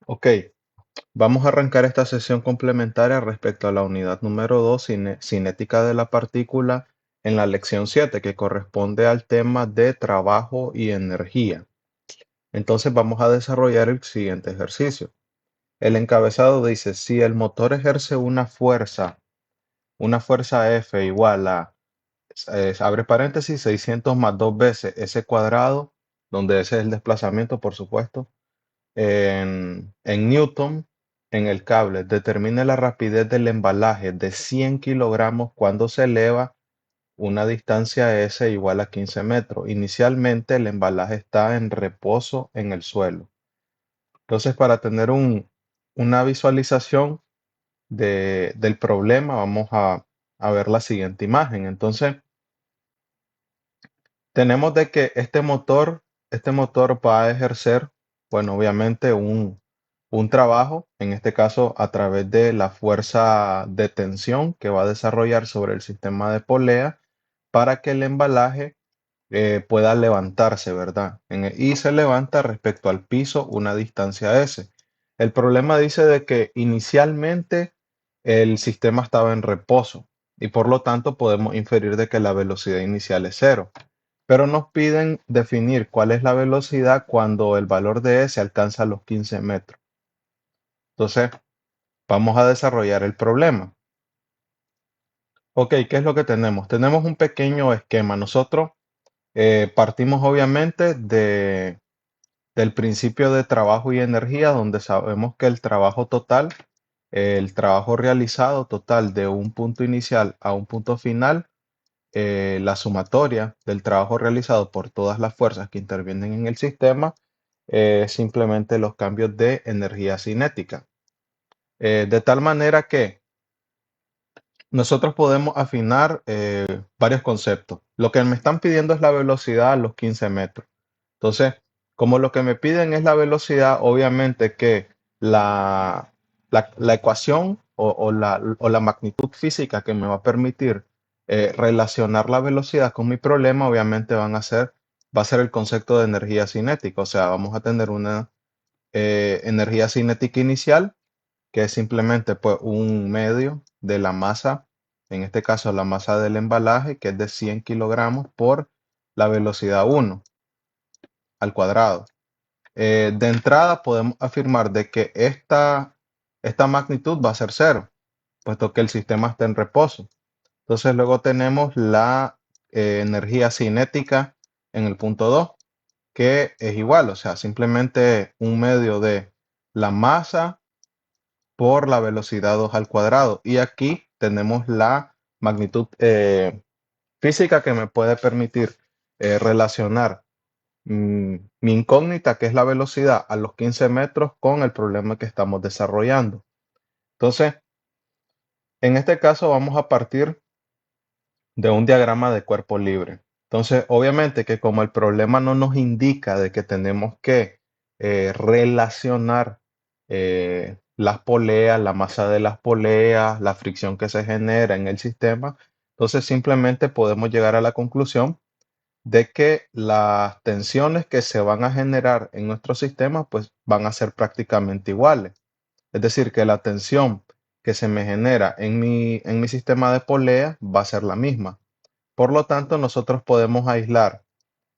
Ok, vamos a arrancar esta sesión complementaria respecto a la unidad número 2, cinética de la partícula, en la lección 7, que corresponde al tema de trabajo y energía. Entonces vamos a desarrollar el siguiente ejercicio. El encabezado dice, si el motor ejerce una fuerza F igual a, abre paréntesis, 600 más 2 veces S cuadrado, donde ese es el desplazamiento, por supuesto, en Newton en el cable. Determine la rapidez del embalaje de 100 kilogramos cuando se eleva una distancia S igual a 15 metros. Inicialmente el embalaje está en reposo en el suelo. Entonces, para tener una visualización del problema, vamos a ver la siguiente imagen. Entonces, tenemos de que este motor va a ejercer, bueno, obviamente un trabajo, en este caso a través de la fuerza de tensión que va a desarrollar sobre el sistema de polea para que el embalaje pueda levantarse, ¿verdad? Y se levanta respecto al piso una distancia S. El problema dice de que inicialmente el sistema estaba en reposo y por lo tanto podemos inferir de que la velocidad inicial es cero. Pero nos piden definir cuál es la velocidad cuando el valor de S alcanza los 15 metros. Entonces, vamos a desarrollar el problema. Ok, ¿qué es lo que tenemos? Tenemos un pequeño esquema. Nosotros partimos obviamente del principio de trabajo y energía, donde sabemos que el trabajo realizado total de un punto inicial a un punto final, la sumatoria del trabajo realizado por todas las fuerzas que intervienen en el sistema, simplemente los cambios de energía cinética. De tal manera que nosotros podemos afinar varios conceptos. Lo que me están pidiendo es la velocidad a los 15 metros. Entonces, como lo que me piden es la velocidad, obviamente que la ecuación o la magnitud física que me va a permitir relacionar la velocidad con mi problema, obviamente va a ser el concepto de energía cinética. O sea, vamos a tener una energía cinética inicial, que es simplemente pues, un medio de la masa, en este caso la masa del embalaje, que es de 100 kilogramos por la velocidad 1 al cuadrado. De entrada podemos afirmar de que esta magnitud va a ser cero, puesto que el sistema está en reposo. Entonces luego tenemos la energía cinética en el punto 2, que es igual, o sea, simplemente un medio de la masa por la velocidad 2 al cuadrado. Y aquí tenemos la magnitud física que me puede permitir relacionar mi incógnita, que es la velocidad a los 15 metros, con el problema que estamos desarrollando. Entonces, en este caso vamos a partir de un diagrama de cuerpo libre. Entonces, obviamente que como el problema no nos indica de que tenemos que relacionar las poleas, la masa de las poleas, la fricción que se genera en el sistema, entonces simplemente podemos llegar a la conclusión de que las tensiones que se van a generar en nuestro sistema pues van a ser prácticamente iguales. Es decir, que la tensión que se me genera en mi sistema de polea va a ser la misma. Por lo tanto, nosotros podemos aislar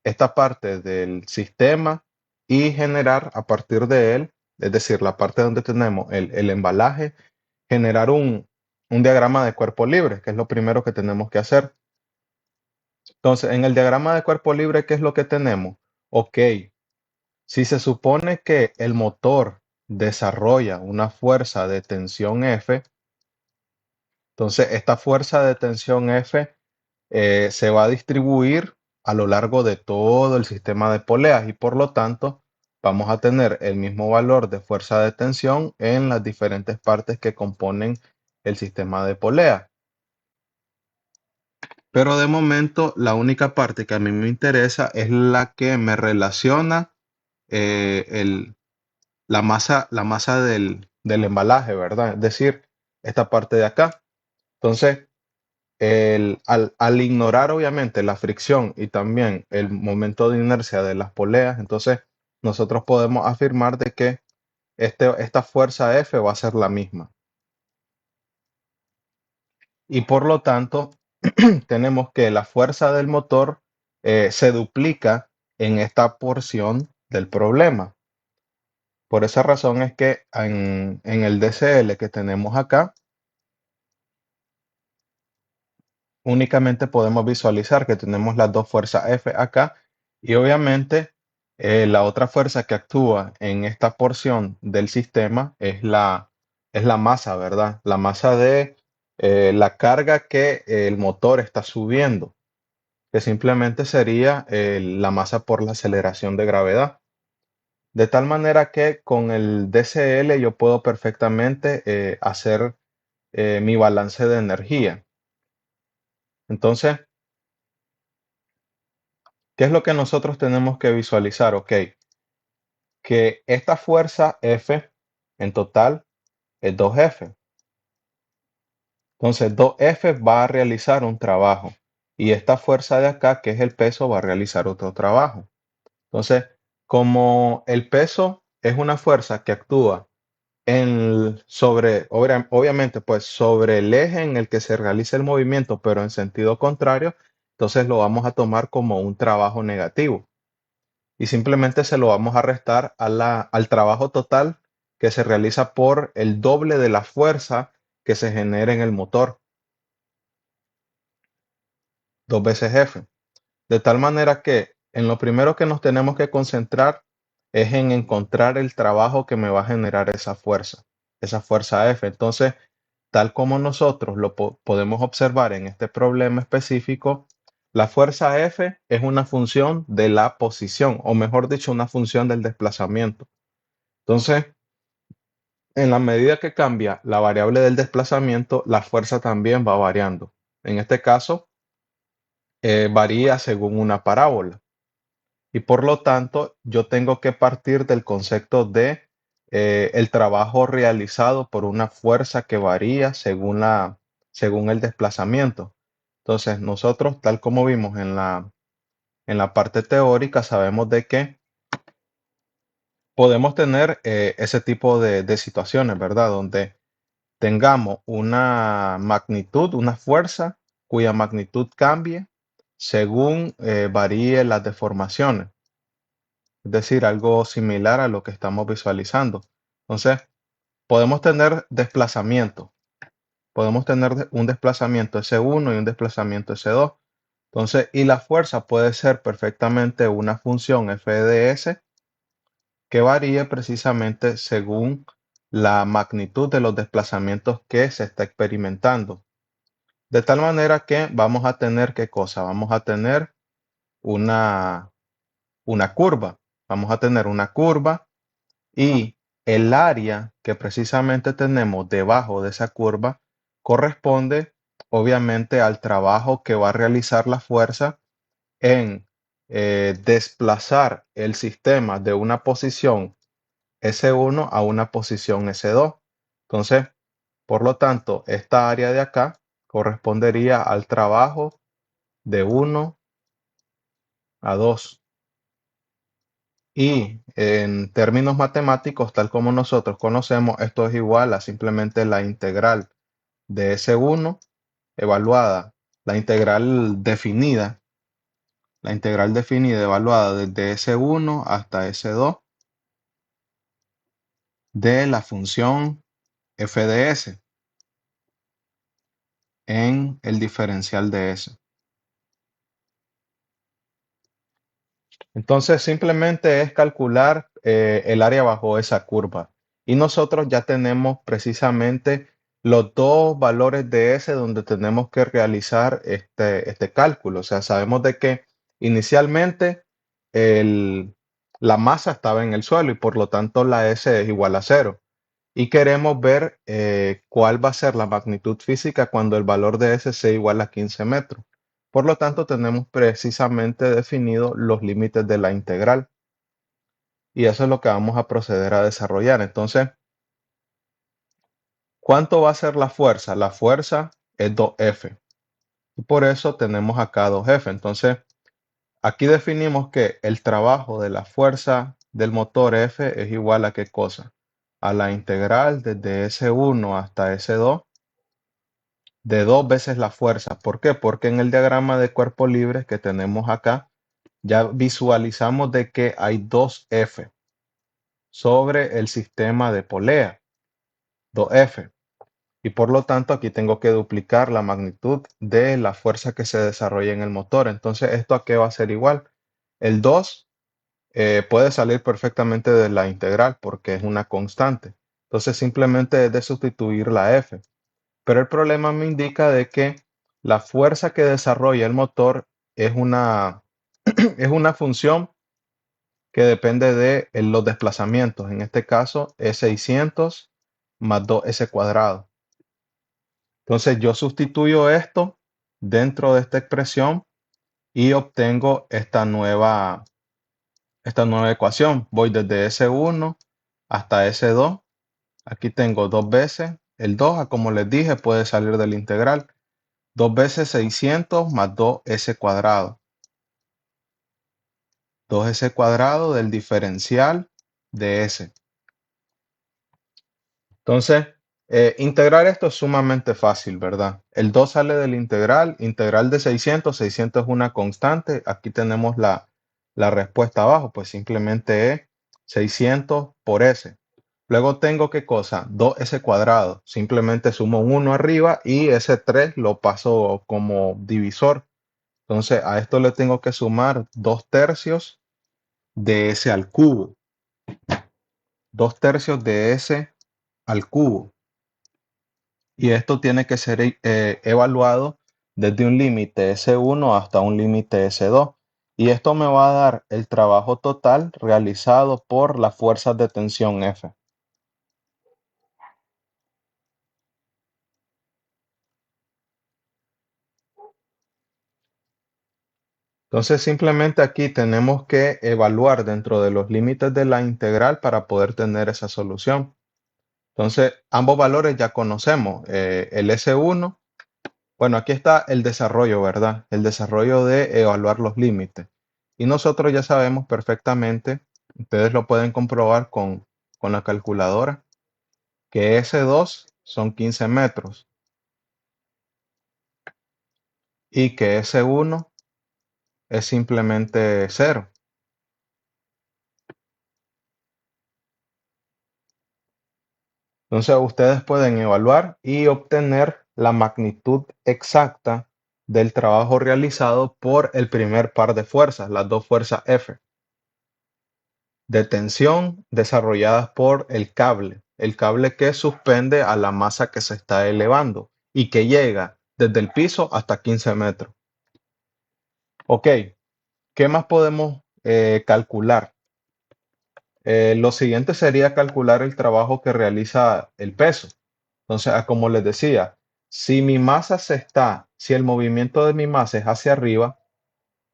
esta parte del sistema y generar a partir de él, es decir, la parte donde tenemos el embalaje, generar un diagrama de cuerpo libre, que es lo primero que tenemos que hacer. Entonces, en el diagrama de cuerpo libre, ¿qué es lo que tenemos? Ok, si se supone que el motor desarrolla una fuerza de tensión F, entonces esta fuerza de tensión F se va a distribuir a lo largo de todo el sistema de poleas y por lo tanto vamos a tener el mismo valor de fuerza de tensión en las diferentes partes que componen el sistema de polea. Pero de momento la única parte que a mí me interesa es la que me relaciona eh, el, la masa del embalaje, ¿verdad? Es decir, esta parte de acá. Entonces, al ignorar obviamente la fricción y también el momento de inercia de las poleas, entonces nosotros podemos afirmar de que esta fuerza F va a ser la misma. Y por lo tanto, tenemos que la fuerza del motor se duplica en esta porción del problema. Por esa razón es que en el DCL que tenemos acá, únicamente podemos visualizar que tenemos las dos fuerzas F acá y obviamente la otra fuerza que actúa en esta porción del sistema es la masa, ¿verdad? La masa de la carga que el motor está subiendo, que simplemente sería la masa por la aceleración de gravedad. De tal manera que con el DCL yo puedo perfectamente hacer mi balance de energía. Entonces, ¿qué es lo que nosotros tenemos que visualizar? Ok, que esta fuerza F en total es 2F. Entonces, 2F va a realizar un trabajo y esta fuerza de acá, que es el peso, va a realizar otro trabajo. Entonces, como el peso es una fuerza que actúa obviamente, pues sobre el eje en el que se realiza el movimiento, pero en sentido contrario, entonces lo vamos a tomar como un trabajo negativo y simplemente se lo vamos a restar al trabajo total que se realiza por el doble de la fuerza que se genera en el motor, dos veces F. De tal manera que en lo primero que nos tenemos que concentrar es en encontrar el trabajo que me va a generar esa fuerza F. Entonces, tal como nosotros lo podemos observar en este problema específico, la fuerza F es una función de la posición, o mejor dicho, una función del desplazamiento. Entonces, en la medida que cambia la variable del desplazamiento, la fuerza también va variando. En este caso, varía según una parábola. Y por lo tanto, yo tengo que partir del concepto de el trabajo realizado por una fuerza que varía según el desplazamiento. Entonces, nosotros, tal como vimos en la parte teórica, sabemos de que podemos tener ese tipo de situaciones, ¿verdad? Donde tengamos una magnitud, una fuerza cuya magnitud cambie según varíe las deformaciones. Es decir, algo similar a lo que estamos visualizando. Entonces, podemos tener desplazamiento. Podemos tener un desplazamiento S1 y un desplazamiento S2. Entonces, y la fuerza puede ser perfectamente una función f de s que varíe precisamente según la magnitud de los desplazamientos que se está experimentando. De tal manera que vamos a tener, ¿qué cosa? Vamos a tener una, una curva. Vamos a tener una curva y el área que precisamente tenemos debajo de esa curva corresponde obviamente al trabajo que va a realizar la fuerza en desplazar el sistema de una posición S1 a una posición S2. Entonces, por lo tanto, esta área de acá correspondería al trabajo de 1 a 2. Y en términos matemáticos, tal como nosotros conocemos, esto es igual a simplemente la integral de S1 evaluada, la integral definida, evaluada desde S1 hasta S2 de la función f de s en el diferencial de s. Entonces simplemente es calcular el área bajo esa curva. Y nosotros ya tenemos precisamente los dos valores de S donde tenemos que realizar este cálculo. O sea, sabemos de que inicialmente el- la masa estaba en el suelo y por lo tanto la S es igual a cero. Y queremos ver cuál va a ser la magnitud física cuando el valor de S sea igual a 15 metros. Por lo tanto, tenemos precisamente definido los límites de la integral y eso es lo que vamos a proceder a desarrollar. Entonces, ¿cuánto va a ser la fuerza? La fuerza es 2F y por eso tenemos acá 2F. Entonces, aquí definimos que el trabajo de la fuerza del motor F es igual a ¿qué cosa? a la integral desde S1 hasta S2 de 2 veces la fuerza. ¿Por qué? Porque en el diagrama de cuerpo libre que tenemos acá, ya visualizamos de que hay 2F sobre el sistema de polea, 2F. Y por lo tanto aquí tengo que duplicar la magnitud de la fuerza que se desarrolla en el motor. Entonces, ¿esto a qué va a ser igual? El 2 puede salir perfectamente de la integral porque es una constante. Entonces, simplemente es de sustituir la F. Pero el problema me indica de que la fuerza que desarrolla el motor es una, es una función que depende de los desplazamientos. En este caso es 600 más 2s cuadrado. Entonces yo sustituyo esto dentro de esta expresión y obtengo esta nueva ecuación. Voy desde S1 hasta S2. Aquí tengo 2 veces. El 2, como les dije, puede salir de la integral. 2 veces 600 más 2s cuadrado. 2s cuadrado del diferencial de s. Entonces, integrar esto es sumamente fácil, ¿verdad? El 2 sale de la integral de 600. 600 es una constante. Aquí tenemos la respuesta abajo, pues simplemente es 600 por s. Luego tengo, ¿qué cosa? 2s cuadrado. Simplemente sumo un 1 arriba y ese 3 lo paso como divisor. Entonces, a esto le tengo que sumar 2 tercios de s al cubo. 2 tercios de s al cubo. Y esto tiene que ser evaluado desde un límite S1 hasta un límite S2. Y esto me va a dar el trabajo total realizado por las fuerzas de tensión F. Entonces simplemente aquí tenemos que evaluar dentro de los límites de la integral para poder tener esa solución. Entonces ambos valores ya conocemos. El S1. Bueno, aquí está el desarrollo, ¿verdad? El desarrollo de evaluar los límites. Y nosotros ya sabemos perfectamente, ustedes lo pueden comprobar con la calculadora, que S2 son 15 metros y que S1 es simplemente 0. Entonces ustedes pueden evaluar y obtener la magnitud exacta del trabajo realizado por el primer par de fuerzas, las dos fuerzas F. De tensión desarrolladas por el cable que suspende a la masa que se está elevando y que llega desde el piso hasta 15 metros. Ok, ¿qué más podemos calcular? Lo siguiente sería calcular el trabajo que realiza el peso. Entonces, como les decía, si el movimiento de mi masa es hacia arriba,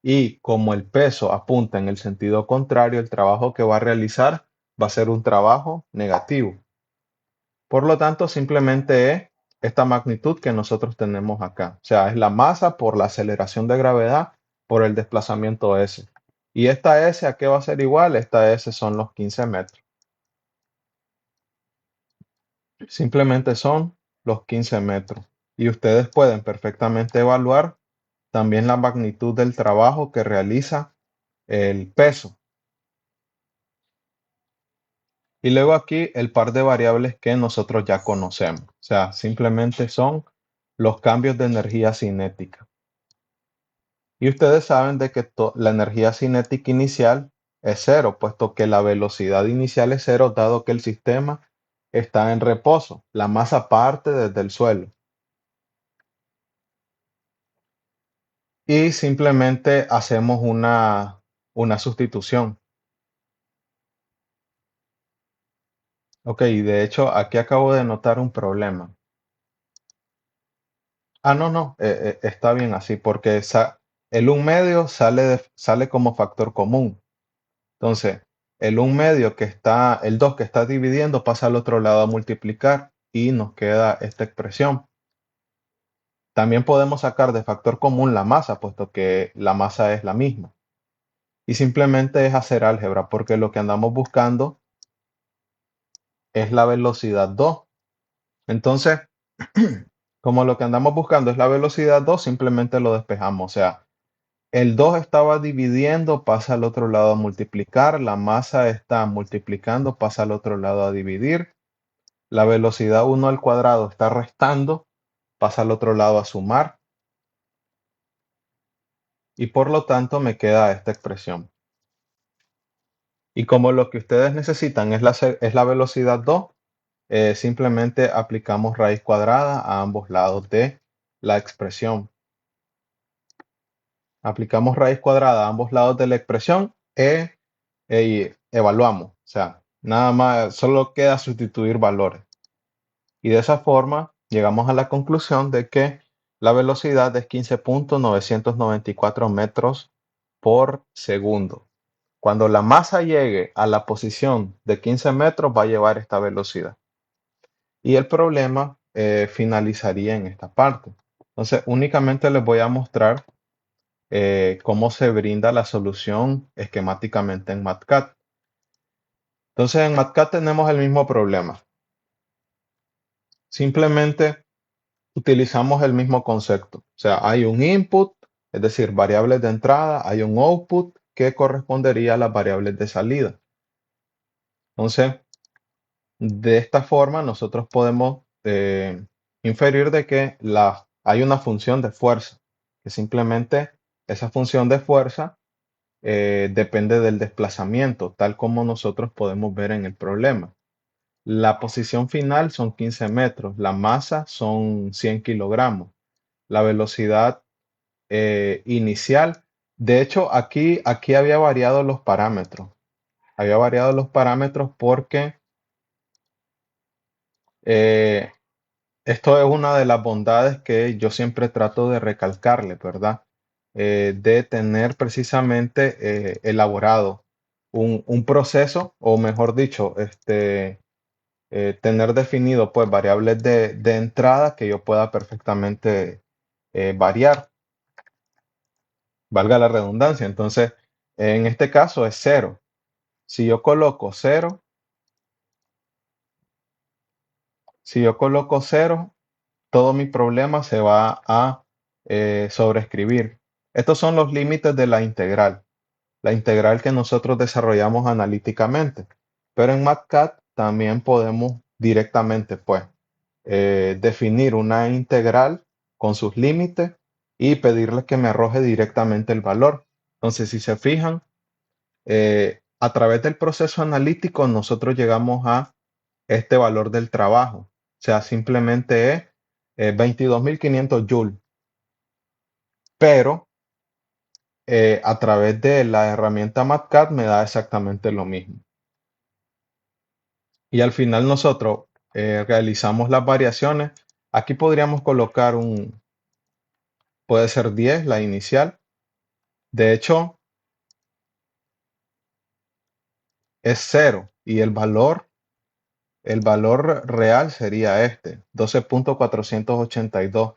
y como el peso apunta en el sentido contrario, el trabajo que va a realizar va a ser un trabajo negativo. Por lo tanto, simplemente es esta magnitud que nosotros tenemos acá. O sea, es la masa por la aceleración de gravedad por el desplazamiento S. ¿Y esta S a qué va a ser igual? Esta S son los 15 metros. Simplemente son los 15 metros. Y ustedes pueden perfectamente evaluar también la magnitud del trabajo que realiza el peso. Y luego aquí el par de variables que nosotros ya conocemos. O sea, simplemente son los cambios de energía cinética. Y ustedes saben de que la energía cinética inicial es cero, puesto que la velocidad inicial es cero, dado que el sistema está en reposo. La masa parte desde el suelo. Y simplemente hacemos una sustitución. Ok, de hecho, aquí acabo de notar un problema. No, no, está bien así, porque el 1 medio sale como factor común. Entonces, el 2 que está dividiendo pasa al otro lado a multiplicar y nos queda esta expresión. También podemos sacar de factor común la masa, puesto que la masa es la misma. Y simplemente es hacer álgebra, porque lo que andamos buscando es la velocidad 2. Entonces, como lo que andamos buscando es la velocidad 2, simplemente lo despejamos. O sea, el 2 estaba dividiendo, pasa al otro lado a multiplicar, la masa está multiplicando, pasa al otro lado a dividir, la velocidad 1 al cuadrado está restando, pasa al otro lado a sumar, y por lo tanto me queda esta expresión. Y como lo que ustedes necesitan es la velocidad 2, simplemente aplicamos raíz cuadrada a ambos lados de la expresión. Aplicamos raíz cuadrada a ambos lados de la expresión y evaluamos. O sea, nada más, solo queda sustituir valores. Y de esa forma llegamos a la conclusión de que la velocidad es 15.994 metros por segundo. Cuando la masa llegue a la posición de 15 metros, va a llevar esta velocidad. Y el problema finalizaría en esta parte. Entonces, únicamente les voy a mostrar cómo se brinda la solución esquemáticamente en MATCAD. Entonces, en MATCAD tenemos el mismo problema. Simplemente utilizamos el mismo concepto. O sea, hay un input, es decir, variables de entrada, hay un output que correspondería a las variables de salida. Entonces, de esta forma, nosotros podemos inferir de que hay una función de fuerza, que simplemente esa función de fuerza depende del desplazamiento, tal como nosotros podemos ver en el problema. La posición final son 15 metros, la masa son 100 kilogramos, la velocidad inicial. De hecho, aquí había variado los parámetros. Había variado los parámetros porque eh, esto es una de las bondades que yo siempre trato de recalcarle, ¿verdad? De tener precisamente elaborado un proceso, o mejor dicho, tener definido pues variables de entrada que yo pueda perfectamente variar, valga la redundancia. Entonces, en este caso es cero. Si yo coloco cero, si yo coloco cero, todo mi problema se va a sobreescribir. Estos son los límites de la integral que nosotros desarrollamos analíticamente. Pero en MATCAD también podemos directamente, pues, definir una integral con sus límites y pedirle que me arroje directamente el valor. Entonces, si se fijan, a través del proceso analítico nosotros llegamos a este valor del trabajo. O sea, simplemente es 22.500 joules, pero a través de la herramienta MATCAD me da exactamente lo mismo. Y al final nosotros realizamos las variaciones. Aquí podríamos colocar puede ser 10, la inicial. De hecho, es cero y el valor real sería 12.482.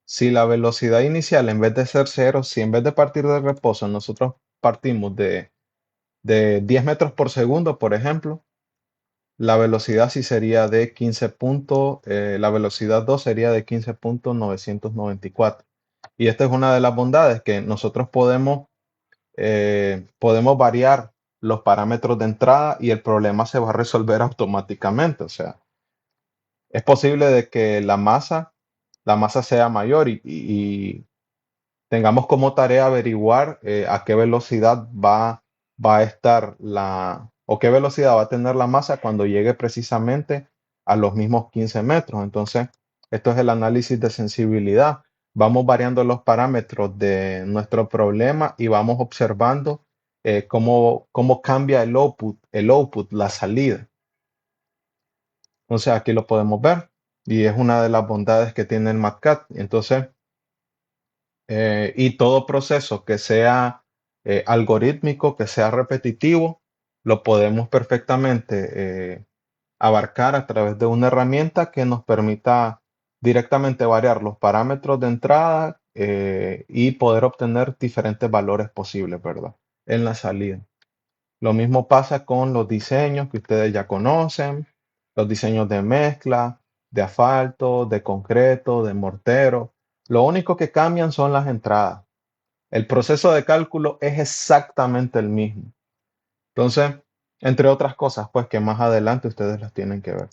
Si la velocidad inicial en vez de ser cero, si en vez de partir del reposo nosotros partimos de 10 metros por segundo, por ejemplo, la velocidad sí sería de la velocidad 2 sería de 15.994. Y esta es una de las bondades que nosotros podemos variar los parámetros de entrada y el problema se va a resolver automáticamente. O sea, es posible de que la masa sea mayor y tengamos como tarea averiguar a qué velocidad va a estar o qué velocidad va a tener la masa cuando llegue precisamente a los mismos 15 metros. Entonces, esto es el análisis de sensibilidad. Vamos variando los parámetros de nuestro problema y vamos observando cómo cambia el output, la salida. Entonces, aquí lo podemos ver y es una de las bondades que tiene el MATCAD. Entonces, y todo proceso que sea algorítmico, que sea repetitivo, lo podemos perfectamente abarcar a través de una herramienta que nos permita directamente variar los parámetros de entrada y poder obtener diferentes valores posibles, ¿verdad? En la salida. Lo mismo pasa con los diseños que ustedes ya conocen. los diseños de mezcla, de asfalto, de concreto, de mortero. Lo único que cambian son las entradas. El proceso de cálculo es exactamente el mismo. Entonces, entre otras cosas, pues que más adelante ustedes las tienen que ver.